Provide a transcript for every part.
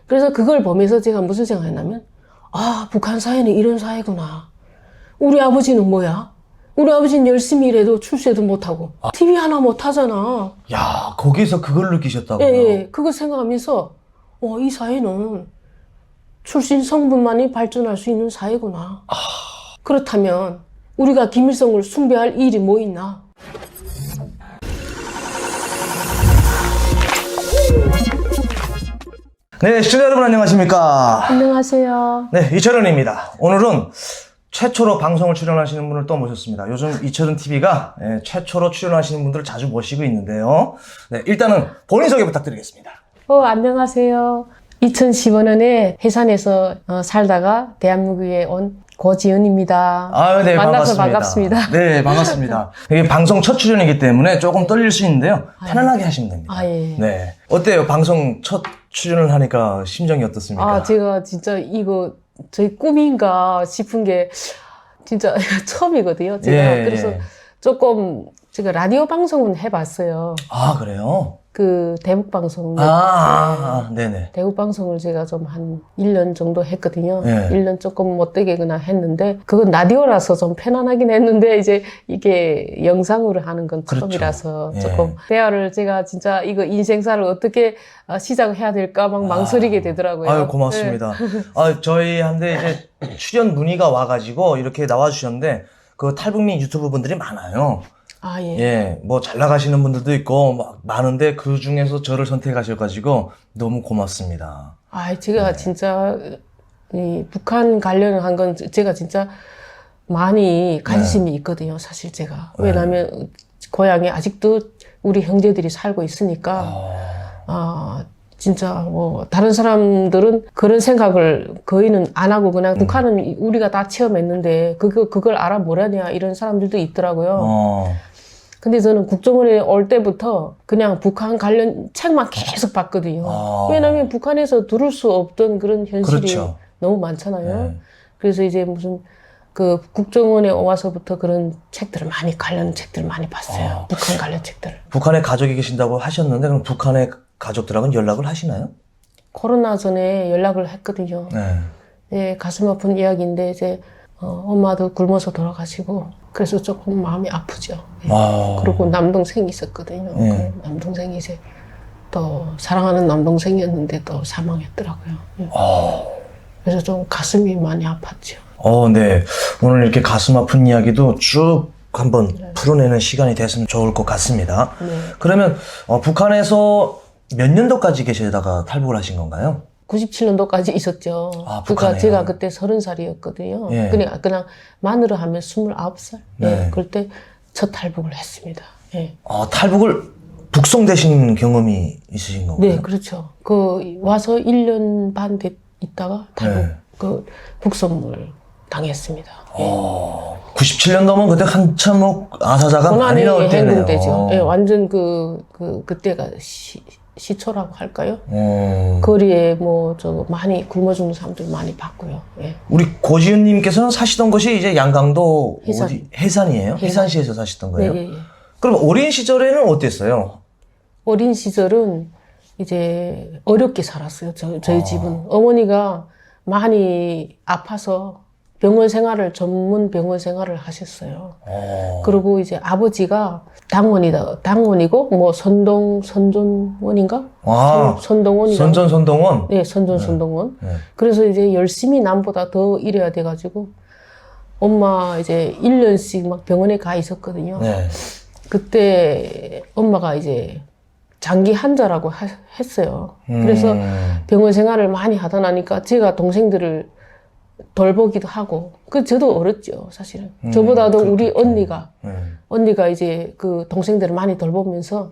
그래서 그걸 보면서 제가 무슨 생각했냐면, 아, 북한 사회는 이런 사회구나. 우리 아버지는 뭐야? 우리 아버지는 열심히 일해도 출세도 못하고, TV 하나 못하잖아. 야, 거기서 그걸 느끼셨다고요? 예, 예. 그거 생각하면서, 이 사회는 출신 성분만이 발전할 수 있는 사회구나. 그렇다면, 우리가 김일성을 숭배할 일이 뭐 있나? 네, 시청자 여러분 안녕하십니까? 안녕하세요. 네, 이철현입니다. 오늘은 최초로 방송을 출연하시는 분을 또 모셨습니다. 요즘 이철현 TV가 최초로 출연하시는 분들을 자주 모시고 있는데요. 네, 일단은 본인 소개 부탁드리겠습니다. 안녕하세요. 2015년에 해산에서 살다가 대한민국에 온 고지은입니다. 아유, 네, 만나서 반갑습니다. 반갑습니다. 네, 반갑습니다. 이게 방송 첫 출연이기 때문에 조금 떨릴 수 있는데요. 편안하게 하시면 됩니다. 예. 네. 어때요? 방송 첫 출연을 하니까 심정이 어떻습니까? 제가 진짜 이거 저희 꿈인가 싶은 게 진짜 처음이거든요. 제가 그래서 조금 제가 라디오 방송은 해봤어요. 아, 그래요? 그 대북 방송. 네네. 대북 방송을 제가 좀 한 1년 정도 했거든요. 네. 1년 조금 못되게 그냥 했는데, 그건 라디오라서 좀 편안하긴 했는데, 이제 이게 영상으로 하는 건 처음이라서 그렇죠. 조금 대화를 제가 진짜 이거 인생사를 어떻게 시작을 해야 될까 막 망설이게 되더라고요. 아유, 고맙습니다. 저희한테 이제 출연 문의가 와가지고 이렇게 나와주셨는데, 그 탈북민 유튜브 분들이 많아요. 예. 예, 뭐 잘 나가시는 분들도 있고 막 많은데 그 중에서 저를 선택하셔가지고 너무 고맙습니다. 제가 진짜 이 북한 관련한 건 제가 진짜 많이 관심이 있거든요. 사실 제가. 왜냐하면 고향에 아직도 우리 형제들이 살고 있으니까 진짜 뭐 다른 사람들은 그런 생각을 거의는 안 하고 그냥 북한은 우리가 다 체험했는데 그걸 알아 뭐라냐 이런 사람들도 있더라고요. 근데 저는 국정원에 올 때부터 그냥 북한 관련 책만 계속 봤거든요. 왜냐하면 북한에서 들을 수 없던 그런 현실이 그렇죠. 너무 많잖아요. 그래서 이제 무슨 그 국정원에 와서부터 그런 책들을 관련 책들을 많이 봤어요. 북한 관련 책들을. 북한에 가족이 계신다고 하셨는데 그럼 북한의 가족들하고는 연락을 하시나요? 코로나 전에 연락을 했거든요. 네, 가슴 아픈 이야기인데 이제 엄마도 굶어서 돌아가시고 그래서 조금 마음이 아프죠. 그리고 남동생이 있었거든요. 그 남동생이 이제 또 사랑하는 남동생이었는데 또 사망했더라고요. 그래서 좀 가슴이 많이 아팠죠. 네. 오늘 이렇게 가슴 아픈 이야기도 쭉 한번 풀어내는 시간이 됐으면 좋을 것 같습니다. 그러면 북한에서 몇 년도까지 계시다가 탈북을 하신 건가요? 97년도까지 있었죠. 그러니까 제가 그때 30살이었거든요. 그냥 만으로 하면 29살. 그럴 때 첫 탈북을 했습니다. 탈북을 북송되신 경험이 있으신 건가요? 네, 그렇죠. 와서 1년 반 있다가 탈북, 북송을 당했습니다. 97년도면 그때 한참 아사자가 많이 나올 때네요. 행군되죠. 완전 그때가 시초라고 할까요? 거리에 많이 굶어 죽는 사람들 많이 봤고요. 우리 고지은님께서는 사시던 곳이 이제 양강도 해산. 해산이에요? 해산시에서 사시던 거예요? 네. 그럼 어린 시절에는 어땠어요? 어린 시절은 이제 어렵게 살았어요. 저희 집은. 어머니가 많이 아파서 전문 병원 생활을 하셨어요. 그리고 이제 아버지가 당원이고, 선전원인가? 선동원이가. 선동원? 네, 선동원. 그래서 이제 열심히 남보다 더 일해야 돼가지고, 엄마 이제 1년씩 막 병원에 가 있었거든요. 그때 엄마가 이제 장기 환자라고 했어요. 그래서 병원 생활을 많이 하다 나니까 제가 동생들을 돌보기도 하고, 저도 어렸죠, 사실은. 저보다도 우리 언니가 이제 그 동생들을 많이 돌보면서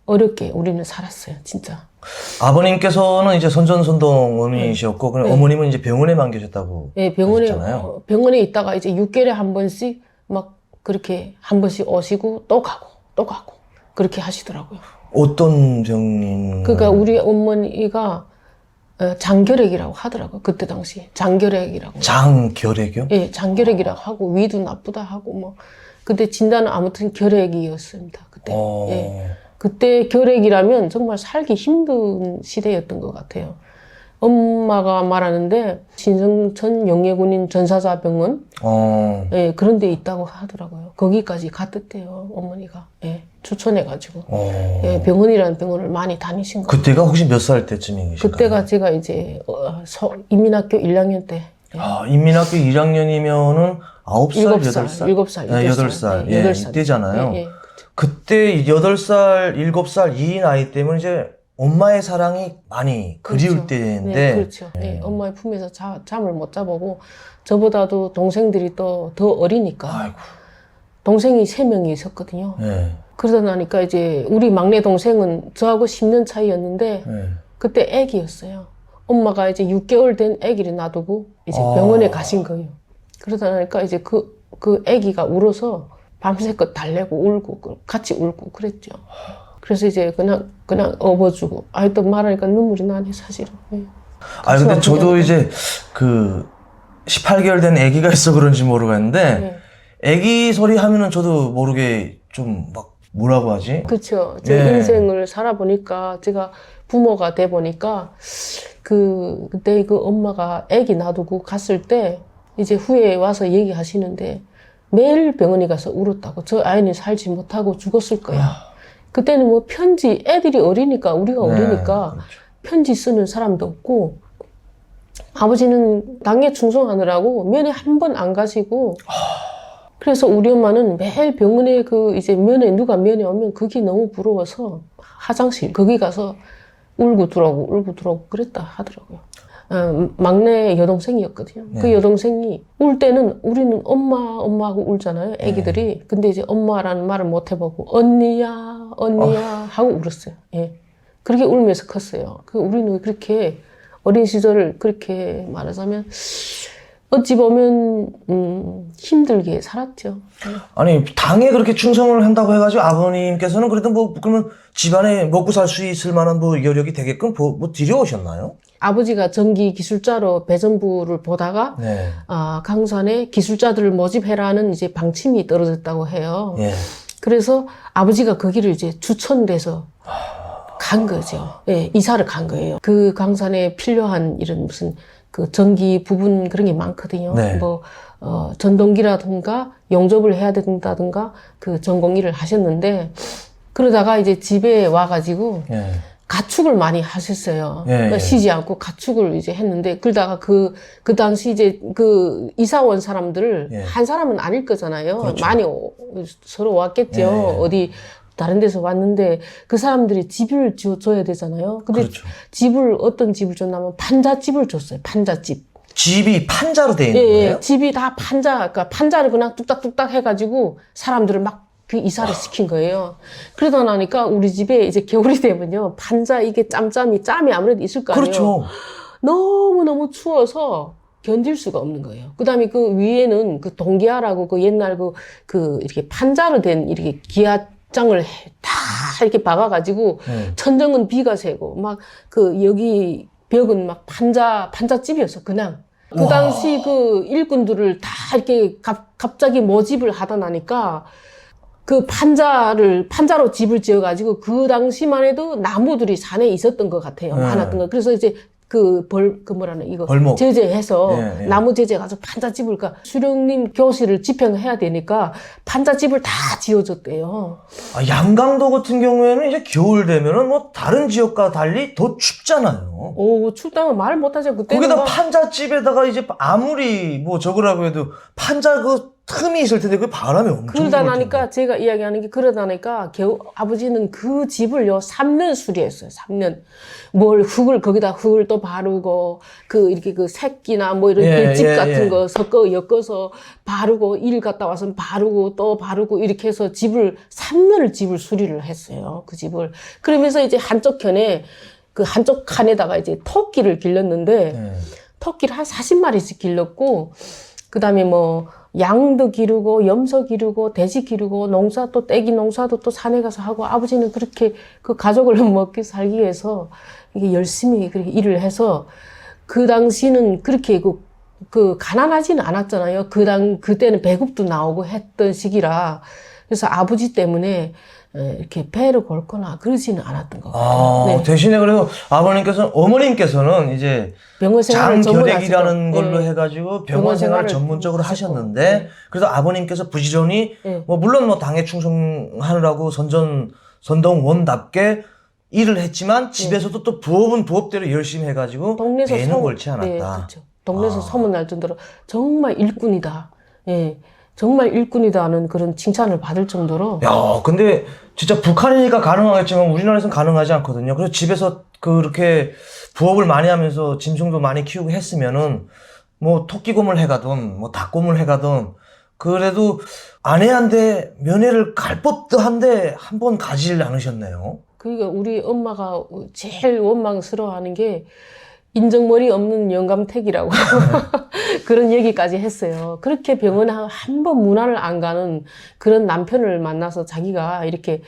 어렵게 우리는 살았어요, 진짜. 아버님께서는 이제 선동원이셨고, 그럼 어머님은 이제 병원에만 계셨다고. 네, 병원에 있다가 이제 6개월에 한 번씩 막 그렇게 한 번씩 오시고 또 가고, 그렇게 하시더라고요. 어떤 병인? 그러니까 우리 어머니가 장결핵이라고 하더라고요. 그때 당시 장결핵이라고. 장결핵이요? 예, 장결핵이라고 하고 위도 나쁘다 하고 그때 진단은 아무튼 결핵이었습니다. 그때. 그때 결핵이라면 정말 살기 힘든 시대였던 것 같아요. 엄마가 말하는데 신성천 영예군인 전사자병원 예, 그런 데 있다고 하더라고요. 거기까지 갔댔대요, 어머니가. 예, 추천해가지고. 예, 병원이라는 병원을 많이 다니신 거예요. 그때가 혹시 몇 살 때쯤이신가요? 그때가 제가 이제 인민학교 1학년 때. 예. 인민학교 1학년이면은 9살, 8살? 7살, 네, 8살. 예, 예, 8살. 이때잖아요. 예, 예. 그때 8살, 7살 이 나이 때문에 이제 엄마의 사랑이 많이 그리울 그렇죠. 때인데. 네, 그렇죠. 네, 엄마의 품에서 잠을 못 자보고 저보다도 동생들이 또 더 어리니까 아이고. 동생이 3명이 있었거든요. 예. 그러다 나니까 이제 우리 막내 동생은 저하고 10년 차이였는데 예. 그때 아기였어요. 엄마가 이제 6개월 된 아기를 놔두고 이제 병원에 가신 거예요. 그러다 나니까 이제 그 아기가 울어서 밤새껏 달래고 울고 같이 울고 그랬죠. 그래서 이제 그냥 업어주고 또 말하니까 눈물이 나네 사실은. 네. 근데 저도 이제 그 18개월 된 아기가 있어 그런지 모르겠는데 네. 아기 소리 하면은 저도 모르게 좀 막 뭐라고 하지? 그렇죠. 제 예. 인생을 살아보니까 제가 부모가 돼 보니까 그때 그 엄마가 아기 놔두고 갔을 때 이제 후에 와서 얘기하시는데 매일 병원에 가서 울었다고. 저 아이는 살지 못하고 죽었을 거야. 그때는 뭐 편지, 애들이 어리니까, 우리가 네, 어리니까 그렇죠. 편지 쓰는 사람도 없고, 아버지는 당에 충성하느라고 면회 한 번 안 가시고, 그래서 우리 엄마는 매일 병원에 이제 누가 면회 오면 그게 너무 부러워서 화장실, 거기 가서 울고 들어오고 그랬다 하더라고요. 막내 여동생이었거든요. 네. 그 여동생이 울 때는 우리는 엄마하고 울잖아요, 애기들이. 근데 이제 엄마라는 말을 못 해보고 언니야 하고 울었어요. 예. 그렇게 울면서 컸어요. 우리는 그렇게 어린 시절을 그렇게 말하자면 어찌 보면 힘들게 살았죠. 아니 당에 그렇게 충성을 한다고 해가지고 아버님께서는 그래도 뭐 그러면 집안에 먹고 살 수 있을 만한 뭐 여력이 되게끔 뭐 들여오셨나요? 아버지가 전기 기술자로 배전부를 보다가 네. 강산에 기술자들을 모집해라는 이제 방침이 떨어졌다고 해요. 예. 그래서 아버지가 거기를 이제 추천돼서 간 거죠. 예, 이사를 간 거예요. 그 강산에 필요한 이런 무슨 그 전기 부분 그런 게 많거든요. 네. 뭐 전동기라든가 용접을 해야 된다든가 그 전공 일을 하셨는데 그러다가 이제 집에 와가지고 예. 가축을 많이 하셨어요. 예, 그러니까 예. 쉬지 않고 가축을 이제 했는데, 그러다가 그 당시 이제 이사 온 사람들을 예. 한 사람은 아닐 거잖아요. 그렇죠. 많이 서로 왔겠죠. 예. 어디 다른 데서 왔는데, 그 사람들이 집을 지어줘야 되잖아요. 근데 그렇죠. 어떤 집을 줬냐면 판자집을 줬어요. 판자집. 집이 판자로 되어 있는 예, 거예요? 예. 집이 다 그러니까 판자를 그냥 뚝딱뚝딱 해가지고 사람들을 막 그 이사를 시킨 거예요. 그러다 나니까 우리 집에 이제 겨울이 되면요. 판자 이게 짬이 아무래도 있을 거 아니에요. 그렇죠. 너무너무 추워서 견딜 수가 없는 거예요. 그 다음에 그 위에는 그 동기화라고 그 옛날 이렇게 판자로 된 이렇게 기아장을 다 이렇게 박아가지고 천정은 비가 새고 막 여기 벽은 막 판자집이었어, 그냥. 그 와. 당시 그 일꾼들을 다 이렇게 갑자기 모집을 하다 나니까 그 판자로 집을 지어가지고 그 당시만 해도 나무들이 산에 있었던 것 같아요. 많았던 거. 그래서 이제 벌목. 제재해서 예, 예. 나무 제재 가서 판자집을, 그러니까 수령님 교실을 집행해야 되니까 판자집을 다 지어줬대요. 양강도 같은 경우에는 이제 겨울 되면은 뭐 다른 지역과 달리 더 춥잖아요. 오, 춥다면 말 못하죠. 그때는 거기다 막 판자집에다가 이제 아무리 뭐 저거라고 해도 판자 그 틈이 있을 텐데 그 바람이 엄청 그러다 불 나니까 텐데. 제가 이야기하는 게 그러다 나니까 아버지는 그 집을요 3년 수리했어요. 3년. 흙을 거기다 흙을 또 바르고 이렇게 색기나 뭐 이런 예, 집 예, 같은 예. 거 엮어서 바르고 일 갔다 와서 바르고 또 바르고 이렇게 해서 3년을 집을 수리를 했어요. 그 집을. 그러면서 이제 한쪽 칸에다가 이제 토끼를 길렀는데 예. 토끼를 한 40마리씩 길렀고 그다음에 뭐 양도 기르고 염소 기르고 돼지 기르고 떼기 농사도 또 산에 가서 하고 아버지는 그렇게 그 가족을 먹기 살기 위해서 이게 열심히 그렇게 일을 해서 그 당시는 그렇게 가난하지는 않았잖아요. 그때는 배급도 나오고 했던 시기라 그래서 아버지 때문에 이렇게 배를 걸거나 그러지는 않았던 것 같아요. 네. 대신에 그래도 어머님께서는 이제 병원 생활을 장결핵이라는 걸로 네. 해가지고 병원 생활을 전문적으로 하셨는데, 그래도 아버님께서 부지런히, 물론 당에 충성하느라고 선동원답게 일을 했지만, 집에서도 또 부업은 부업대로 열심히 해가지고, 배는 걸지 않았다. 네, 그렇죠. 동네에서 소문날 정도로 정말 일꾼이다. 예. 정말 일꾼이다 하는 그런 칭찬을 받을 정도로. 야, 근데 진짜 북한이니까 가능하겠지만 우리나라에서는 가능하지 않거든요. 그래서 집에서 그렇게 부업을 많이 하면서 짐승도 많이 키우고 했으면은 뭐 토끼곰을 해가든 뭐 닭곰을 해가든 그래도 아내한테 면회를 갈 법도 한데 한 번 가지를 않으셨네요. 그러니까 우리 엄마가 제일 원망스러워하는 게 인정머리 없는 영감택이라고 그런 얘기까지 했어요. 그렇게 병원 한 번 문안을 안 가는 그런 남편을 만나서 자기가 이렇게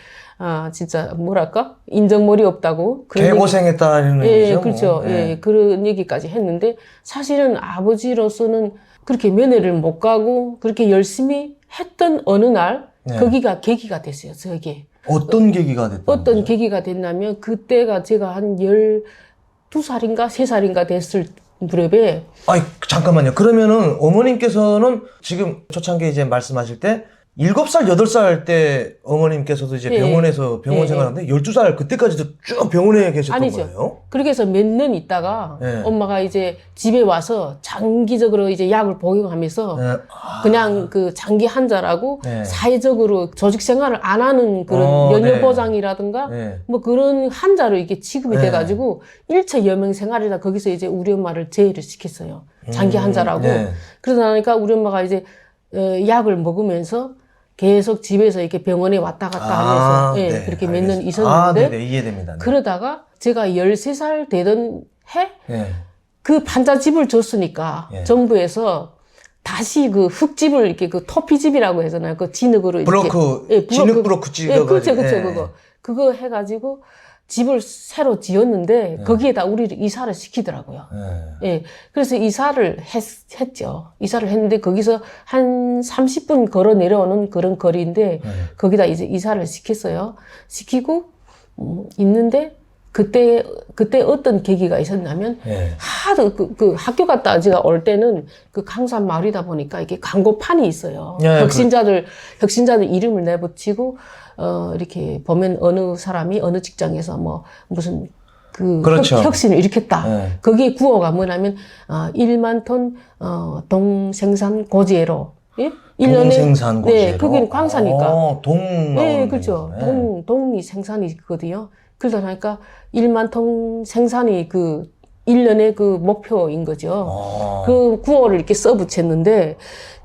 진짜 뭐랄까 인정머리 없다고 개고생했다 이런 얘기죠. 얘기죠. 그렇죠. 뭐. 예, 그런 얘기까지 했는데 사실은 아버지로서는 그렇게 면회를 못 가고 그렇게 열심히 했던 어느 날 거기가 계기가 됐어요. 저게 어떤 계기가 됐던 어떤 거죠? 계기가 됐냐면 그때가 제가 한 12살인가 3살인가 됐을 무렵에. 아니, 잠깐만요. 그러면은 어머님께서는 지금 초창기에 이제 말씀하실 때 7살, 8살 때 어머님께서도 이제 병원에서 병원 생활하는데 12살 그때까지도 쭉 병원에 계셨던 아니죠. 거예요? 그렇게 해서 몇 년 있다가 엄마가 이제 집에 와서 장기적으로 이제 약을 복용하면서 그냥 그 장기 환자라고 사회적으로 조직 생활을 안 하는 그런 연료보장이라든가 뭐 그런 환자로 이게 취급이 돼가지고 1차 여명 생활이다 거기서 이제 우리 엄마를 제의를 시켰어요. 장기 환자라고. 그러다 나니까 우리 엄마가 이제 약을 먹으면서 계속 집에서 이렇게 병원에 왔다 갔다 하면서 그렇게 몇 년 있었는데 이해됩니다. 그러다가 제가 13살 되던 해 그 판자집을 줬으니까 정부에서 다시 그 흙집을 이렇게 그 토피집이라고 하잖아요. 그 진흙으로 브로크, 진흙 브로크 그렇죠. 그거 해가지고 집을 새로 지었는데 거기에다 우리를 이사를 시키더라고요. 그래서 이사를 했죠. 이사를 했는데 거기서 한 30분 걸어 내려오는 그런 거리인데 거기다 이제 이사를 시켰어요. 시키고 있는데 그때 어떤 계기가 있었냐면 하도 그 학교 갔다 제가 올 때는 그 강산 마을이다 보니까 이게 광고판이 있어요. 혁신자들 이름을 내붙이고 이렇게 보면 어느 사람이 어느 직장에서 뭐 무슨 그렇죠. 혁신을 일으켰다. 거기에 구호가 뭐냐면 1만 톤 동생산 고지회로. 예? 동생산 고지회로. 네, 거기는 광산이니까. 동. 네, 그렇죠. 동이 생산이거든요. 그러다 보니까 1만 톤 생산이 그 1년의 그 목표인 거죠. 그 구호를 이렇게 써붙였는데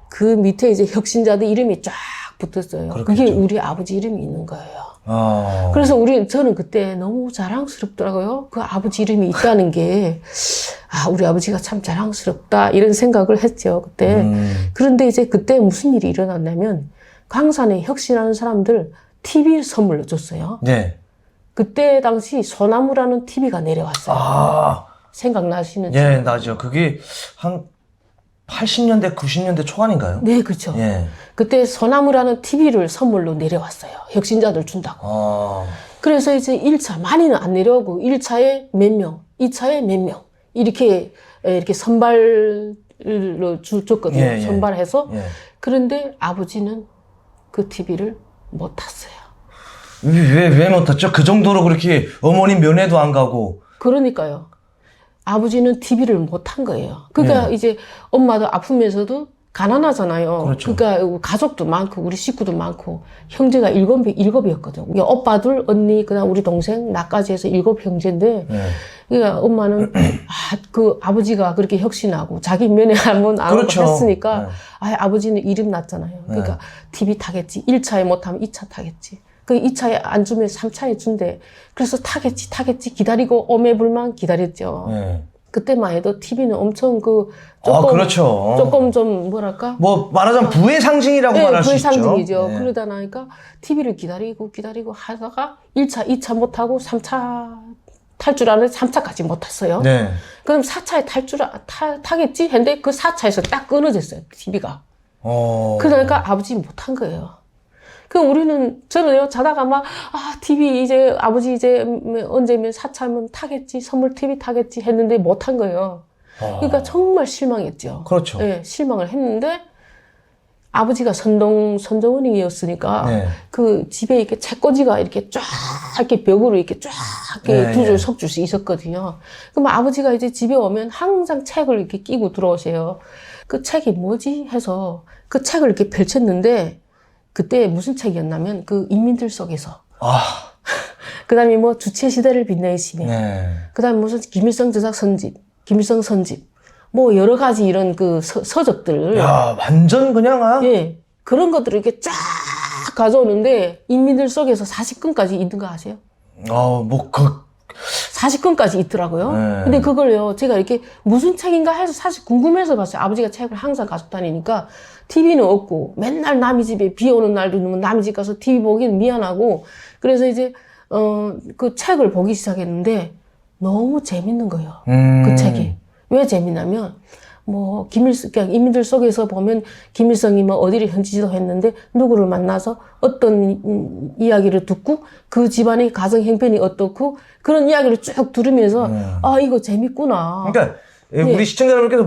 그 밑에 이제 혁신자들 이름이 쫙 붙었어요. 그렇겠죠. 그게 우리 아버지 이름이 있는 거예요. 그래서 저는 그때 너무 자랑스럽더라고요. 그 아버지 이름이 있다는 게, 우리 아버지가 참 자랑스럽다, 이런 생각을 했죠, 그때. 그런데 이제 그때 무슨 일이 일어났냐면, 광산에 혁신하는 사람들 TV를 선물로 줬어요. 네. 그때 당시 소나무라는 TV가 내려왔어요. 생각나시는지? 예, 나죠. 그게 한 80년대, 90년대 초반인가요? 네, 그렇죠. 그때 소나무라는 TV를 선물로 내려왔어요. 혁신자들 준다고. 그래서 이제 1차, 많이는 안 내려오고, 1차에 몇 명, 2차에 몇 명, 이렇게 선발로 줬거든요. 선발해서. 그런데 아버지는 그 TV를 못 탔어요. 왜 못 탔죠? 그 정도로 그렇게 어머님 면회도 안 가고. 그러니까요. 아버지는 TV를 못 한 거예요. 그러니까 이제 엄마도 아프면서도 가난하잖아요. 그렇죠. 그러니까 가족도 많고 우리 식구도 많고 형제가 일곱이었거든. 오빠 둘, 언니, 그다음 우리 동생, 나까지 해서 7 형제인데 그러니까 엄마는 그 아버지가 그렇게 혁신하고 자기 면회 한번 안 하고 했으니까 아버지는 이름 났잖아요. 그러니까 TV 타겠지. 1차에 못하면 2차 타겠지. 그 2차에 안 주면 3차에 준대. 그래서 타겠지 기다리고 오매불만 기다렸죠. 그때만 해도 TV는 엄청 조금 좀 뭐랄까? 뭐 말하자면 부의 상징이라고 말할 수 있죠. 부의 상징이죠. 그러다 나니까 TV를 기다리고 하다가 1차, 2차 못하고 3차 탈 줄 아는데 3차까지 못 탔어요. 그럼 4차에 타겠지? 했는데 그 4차에서 딱 끊어졌어요. TV가. 그러니까 아버지 못한 거예요. 저는요, 자다가 막, TV 이제, 아버지 이제, 언제면 사차면 타겠지, 선물 TV 타겠지 했는데 못 한 거예요. 그러니까 정말 실망했죠. 그렇죠. 네, 실망을 했는데, 아버지가 선정원이었으니까, 네. 그 집에 이렇게 책꽂이가 이렇게 쫙, 이렇게 벽으로 이렇게 쫙, 이렇게 네, 두 줄, 네. 석 줄씩 있었거든요. 그럼 아버지가 이제 집에 오면 항상 책을 이렇게 끼고 들어오세요. 그 책이 뭐지? 해서 그 책을 이렇게 펼쳤는데, 그때 무슨 책이었냐면, 그 인민들 속에서. 그 다음에 뭐 주체시대를 빛내시며, 네. 그 다음에 무슨 김일성 저작 선집, 김일성 선집, 뭐 여러 가지 이런 그 서적들. 야, 완전 그냥, 예. 그런 것들을 이렇게 쫙 가져오는데, 인민들 속에서 40권까지 있는 거 아세요? 40권까지 있더라고요. 네. 근데 그걸요, 제가 이렇게 무슨 책인가 해서 사실 궁금해서 봤어요. 아버지가 책을 항상 가지고 다니니까, TV는 없고, 맨날 남의 집에 비 오는 날도 남의 집 가서 TV 보기는 미안하고, 그래서 이제, 그 책을 보기 시작했는데, 너무 재밌는 거예요. 그 책이. 왜 재밌냐면, 뭐, 그냥 인민들 속에서 보면, 김일성이 뭐 어디를 현지지도 했는데, 누구를 만나서 어떤 이야기를 듣고, 그 집안의 가정 형편이 어떻고, 그런 이야기를 쭉 들으면서, 이거 재밌구나. 그러니까, 우리 시청자 여러분께서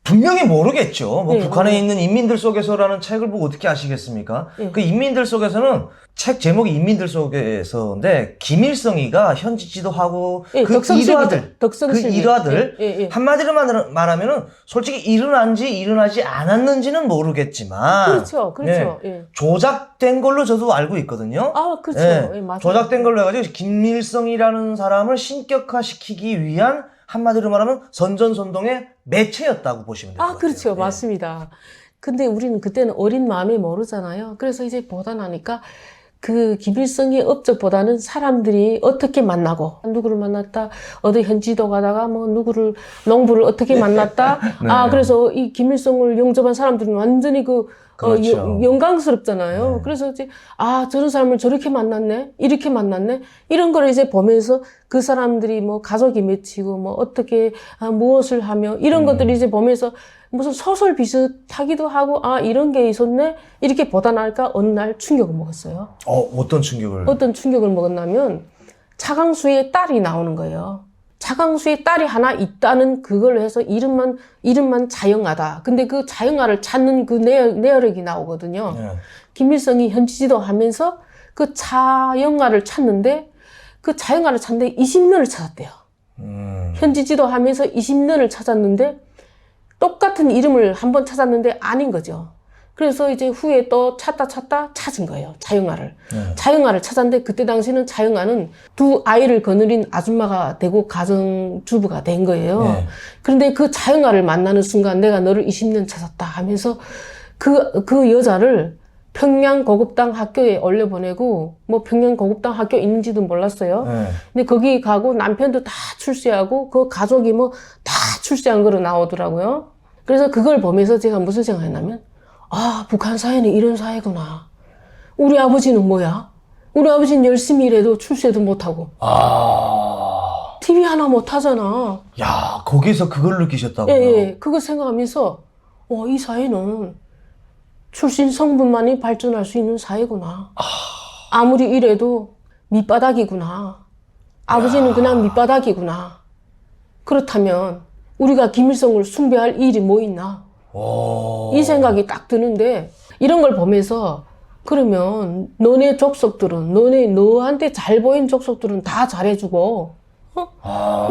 분명히 모르겠죠. 뭐, 네, 북한에 있는 인민들 속에서라는 책을 보고 어떻게 아시겠습니까? 네. 그 인민들 속에서는 책 제목이 인민들 속에서인데, 김일성이가 현지 지도하고 예, 그 덕성실비들. 그 일화들, 예. 한마디로 말하면은, 솔직히 일어난지 일어나지 않았는지는 모르겠지만, 그렇죠. 예. 조작된 걸로 저도 알고 있거든요. 그렇죠. 예, 예, 맞아요. 조작된 걸로 해가지고, 김일성이라는 사람을 신격화시키기 위한 한마디로 말하면 선전선동의 매체였다고 보시면 될 것 같아요. 그렇죠. 예. 맞습니다. 근데 우리는 그때는 어린 마음에 모르잖아요. 그래서 이제 보다 나니까 그 김일성의 업적보다는 사람들이 어떻게 만나고, 누구를 만났다, 어디 현지도 가다가 뭐 농부를 어떻게 만났다. 네. 그래서 이 김일성을 영접한 사람들은 완전히 그렇죠. 영광스럽잖아요. 네. 그래서 이제, 저런 사람을 저렇게 만났네? 이렇게 만났네? 이런 걸 이제 보면서 그 사람들이 뭐 가족이 맺히고 뭐 어떻게, 무엇을 하며 이런 것들을 이제 보면서 무슨 소설 비슷하기도 하고, 이런 게 있었네? 이렇게 보다 나니까 어느 날 충격을 먹었어요. 어떤 충격을? 어떤 충격을 먹었냐면, 차강수의 딸이 나오는 거예요. 차강수의 딸이 하나 있다는 그걸로 해서 이름만 자영아다. 근데 그 자영아를 찾는 그 내역이 나오거든요. 네. 김일성이 현지지도 하면서 그 자영아를 찾는데, 그 자영아를 찾는데 20년을 찾았대요. 현지지도 하면서 20년을 찾았는데, 똑같은 이름을 한번 찾았는데 아닌 거죠. 그래서 이제 후에 또 찾다 찾은 거예요. 자영아를. 네. 자영아를 찾았는데 그때 당시는 자영아는 두 아이를 거느린 아줌마가 되고 가정주부가 된 거예요. 네. 그런데 그 자영아를 만나는 순간 내가 너를 20년 찾았다 하면서 그 여자를 평양 고급당 학교에 올려보내고, 뭐 평양 고급당 학교 있는지도 몰랐어요. 네. 근데 거기 가고 남편도 다 출세하고 그 가족이 뭐 다 출세한 거로 나오더라고요. 그래서 그걸 보면서 제가 무슨 생각했냐면, 북한 사회는 이런 사회구나. 우리 아버지는 뭐야? 우리 아버지는 열심히 일해도 출세도 못하고. TV 하나 못하잖아. 야, 거기서 그걸 느끼셨다고요? 예. 그거 생각하면서, 이 사회는 출신 성분만이 발전할 수 있는 사회구나. 아무리 이래도 밑바닥이구나. 아버지는 그냥 밑바닥이구나. 그렇다면 우리가 김일성을 숭배할 일이 뭐 있나? 이 생각이 딱 드는데, 이런 걸 보면서 그러면 너네 족속들은, 너한테 잘 보인 족속들은 다 잘해주고,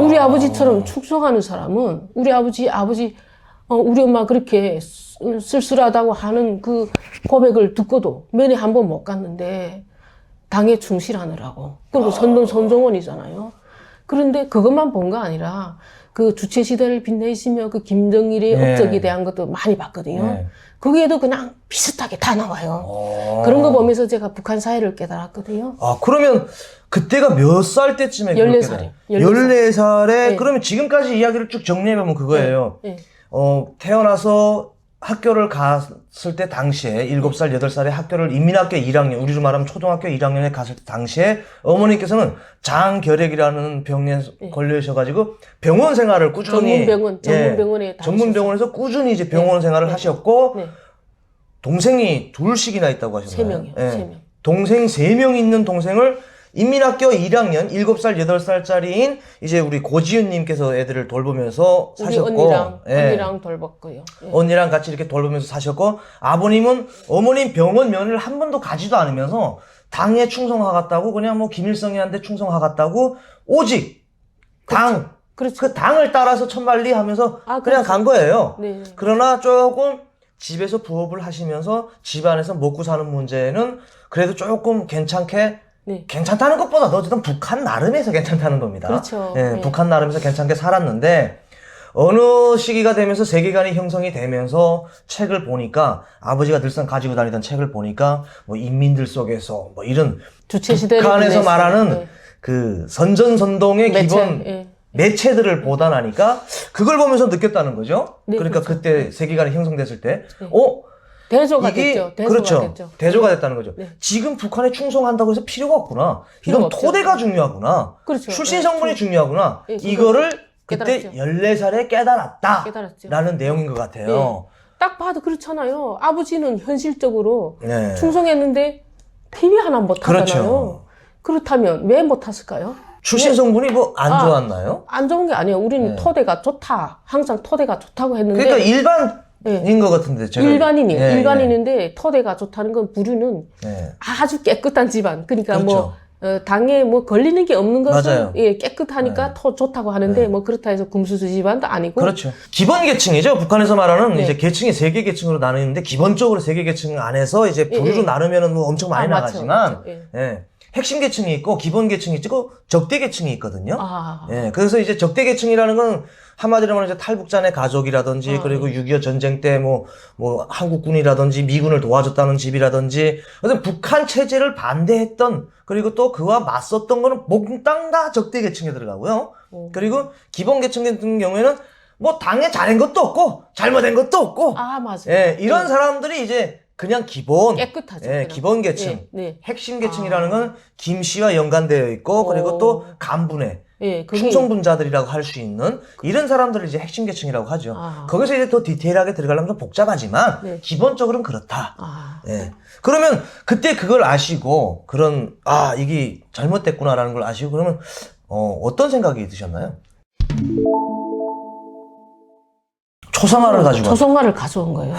우리 아버지처럼 충성하는 사람은 우리 아버지 우리 엄마 그렇게 쓸쓸하다고 하는 그 고백을 듣고도 면회 한 번 못 갔는데 당에 충실하느라고. 그리고 선동선종원이잖아요. 그런데 그것만 본 거 아니라 그 주체시대를 빛내시며 그 김정일의 네. 업적에 대한 것도 많이 봤거든요. 네. 거기에도 그냥 비슷하게 다 나와요. 그런 거 보면서 제가 북한 사회를 깨달았거든요. 그러면 그때가 몇 살 때쯤에 14살이요. 14살에 네. 그러면 지금까지 이야기를 쭉 정리해보면 그거예요. 네. 태어나서 학교를 갔을 때 당시에 7살, 8살에 학교를 인민학교 1학년, 우리로 말하면 초등학교 1학년에 갔을 때 당시에 어머니께서는 장결핵이라는 병에 걸리셔가지고 병원 생활을 꾸준히 전문병원에 전문병원에서 꾸준히 이제 병원 생활을 하셨고 네. 동생이 둘씩이나 있다고 하셨나요? 3명이요. 예. 3명. 동생 3명 있는 동생을 인민학교 1학년 7살, 8살짜리인 이제 우리 고지윤님께서 애들을 돌보면서 우리 사셨고, 언니랑 돌봤고요. 예. 언니랑 같이 이렇게 돌보면서 사셨고, 아버님은 어머님 병원 면을 한 번도 가지도 않으면서 당에 충성하겠다고 그냥 뭐 김일성이한테 충성하겠다고 오직 당, 그렇죠. 그 당을 따라서 천만리 하면서 아, 그냥 그렇죠. 간 거예요. 네. 그러나 조금 집에서 부업을 하시면서 집안에서 먹고 사는 문제는 그래도 조금 괜찮게 네. 괜찮다는 것보다도 어쨌든 북한 나름에서 괜찮다는 겁니다. 그렇죠. 예, 네. 북한 나름에서 괜찮게 살았는데 어느 시기가 되면서 세계관이 형성이 되면서 책을 보니까 아버지가 늘상 가지고 다니던 책을 보니까 뭐 인민들 속에서 뭐 이런 주체시대를 북한에서 보냈어요. 말하는 네. 그 선전선동의 매체, 기본 예. 매체들을 보다 나니까 그걸 보면서 느꼈다는 거죠. 네, 그러니까 그렇죠. 그때 세계관이 형성됐을 때, 대조가 이게 됐죠. 대조가 그렇죠. 됐죠. 대조가 됐다는 거죠. 네. 지금 북한에 충성한다고 해서 필요가 없구나. 필요가 이건 없죠. 토대가 중요하구나. 그렇죠. 출신 네. 성분이 중요하구나. 예, 그거 이거를 그때 깨달았죠. 14살에 깨달았다. 깨달았죠. 라는 내용인 것 같아요. 네. 딱 봐도 그렇잖아요. 아버지는 현실적으로 네. 충성했는데 TV 하나 못 하잖아요. 그렇죠. 그렇다면 왜 못 탔을까요? 출신 성분이 뭐 안 아, 좋았나요? 안 좋은 게 아니에요. 우리는 네. 토대가 좋다. 항상 토대가 좋다고 했는데 그러니까 일반인 네. 것 같은데 제가 일반인이에요. 예, 일반인인데 토대가 좋다는 건 부류는 예. 아주 깨끗한 집안. 그러니까 그렇죠. 뭐 당에 뭐 걸리는 게 없는 것은 맞아요. 예, 깨끗하니까 네. 더 좋다고 하는데 네. 뭐 그렇다 해서 금수저 집안도 아니고 그렇죠. 기본 계층이죠. 북한에서 말하는 네. 이제 계층이 3개 계층으로 나뉘는데 기본적으로 3개 계층 안에서 이제 부류로 예. 나누면은 뭐 엄청 많이 맞죠, 나가지만 맞죠. 예. 예. 핵심 계층이 있고 기본 계층이 있고 적대 계층이 있거든요. 아, 예. 그래서 이제 적대 계층이라는 건 한마디로 말하면 이제 탈북자네 가족이라든지 그리고 6.25 전쟁 때 뭐 한국군이라든지 미군을 도와줬다는 집이라든지 어떤 북한 체제를 반대했던 그리고 또 그와 맞섰던 거는 몽땅 다 적대 계층에 들어가고요. 그리고 기본 계층 같은 경우에는 뭐 당에 잘한 것도 없고 잘못한 것도 없고 아 맞아요. 예, 이런 사람들이 이제 그냥 기본 깨끗하죠. 예, 그냥. 기본 계층 네, 네. 핵심 계층이라는 건 김 씨와 연관되어 있고 그리고 또 간부네 예, 그게 충성분자들이라고 할 수 있는 이런 사람들을 이제 핵심 계층이라고 하죠. 아. 거기서 이제 더 디테일하게 들어가려면 좀 복잡하지만 네. 기본적으로는 그렇다. 아, 예. 그러면 그때 그걸 아시고 그런 이게 잘못됐구나라는 걸 아시고 그러면 어떤 생각이 드셨나요? 초상화를 가지고 초성화를 가져온 거예요.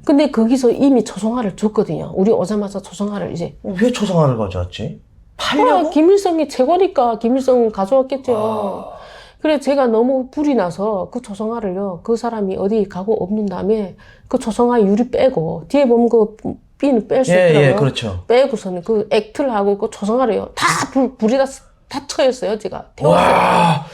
근데 거기서 이미 초성화를 줬거든요. 우리 오자마자 초성화를 이제 왜 초상화를 가져왔지? 팔려고? 김일성이 최고니까 김일성 가져왔겠죠. 그래 제가 너무 불이 나서 그 초성화를요. 그 사람이 어디 가고 없는 다음에 그 초성화 유리 빼고 뒤에 보면 그 핀을 뺄 수 있더라고요. 예, 그렇죠. 빼고서는 그 액틀 하고 그 초성화를요. 다 불이 다 쳐였어요. 제가 태웠어요. 와.